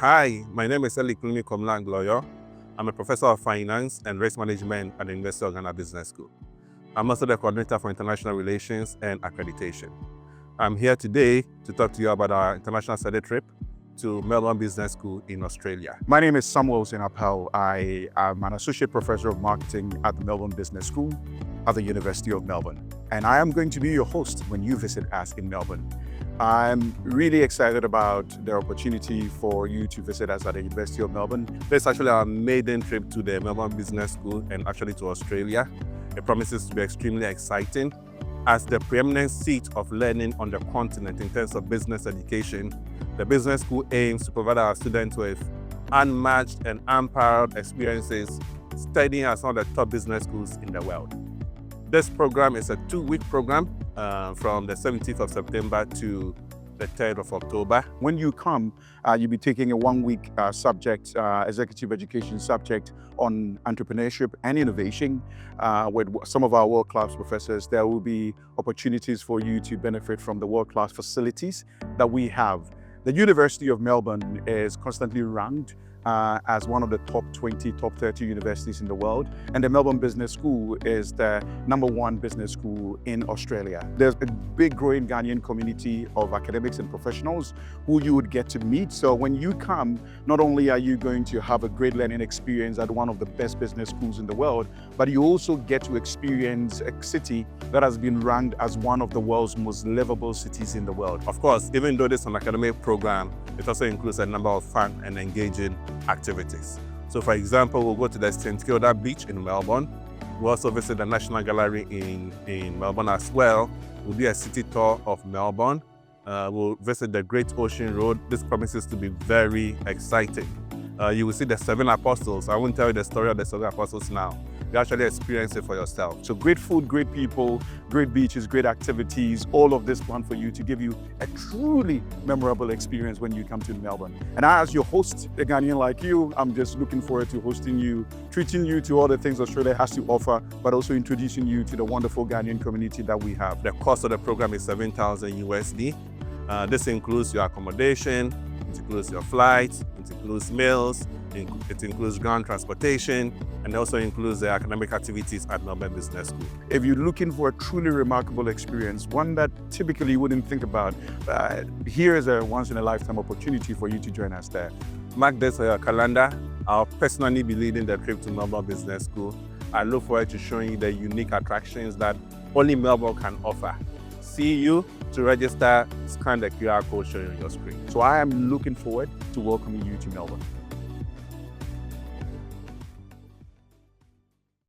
Hi, my name is Eli Komlang Loyo. I'm a professor of finance and risk management at the University of Ghana Business School. I'm also the coordinator for international relations and accreditation. I'm here today to talk to you about our international study trip to Melbourne Business School in Australia. My name is Samuel Zinapel. I am an associate professor of marketing at the Melbourne Business School at the University of Melbourne. And I am going to be your host when you visit us in Melbourne. I'm really excited about the opportunity for you to visit us at the University of Melbourne. This is actually our maiden trip to the Melbourne Business School and actually to Australia. It promises to be extremely exciting. As the preeminent seat of learning on the continent in terms of business education, the business school aims to provide our students with unmatched and unparalleled experiences studying at some of the top business schools in the world. This program is a 2-week program from the 17th of September to the 3rd of October. When you come, you'll be taking a 1-week subject, executive education subject on entrepreneurship and innovation with some of our world-class professors. There will be opportunities for you to benefit from the world-class facilities that we have. The University of Melbourne is constantly ranked as one of the top 20, top 30 universities in the world. And the Melbourne Business School is the #1 business school in Australia. There's a big growing Ghanaian community of academics and professionals who you would get to meet. So when you come, not only are you going to have a great learning experience at one of the best business schools in the world, but you also get to experience a city that has been ranked as one of the world's most livable cities in the world. Of course, even though this is an academic program, it also includes a number of fun and engaging activities. So for example, we'll go to the St Kilda Beach in Melbourne. We'll also visit the National Gallery in Melbourne as well. We'll do a city tour of Melbourne. We'll visit the Great Ocean Road. This promises to be very exciting. You will see the 7 apostles. I won't tell you the story of the 7 apostles now. You actually experience it for yourself. So great food, great people, great beaches, great activities, all of this planned for you to give you a truly memorable experience when you come to Melbourne. And as your host, a Ghanaian like you, I'm just looking forward to hosting you, treating you to all the things Australia has to offer, but also introducing you to the wonderful Ghanaian community that we have. The cost of the program is 7,000 USD. This includes your accommodation, it includes your flights, it includes meals, it includes ground transportation, and also includes the academic activities at Melbourne Business School. If you're looking for a truly remarkable experience, one that typically you wouldn't think about, here is a once-in-a-lifetime opportunity for you to join us there. Mark this on your calendar. I'll personally be leading the trip to Melbourne Business School. I look forward to showing you the unique attractions that only Melbourne can offer. See you. To register, scan the QR code showing on your screen. So I am looking forward to welcoming you to Melbourne.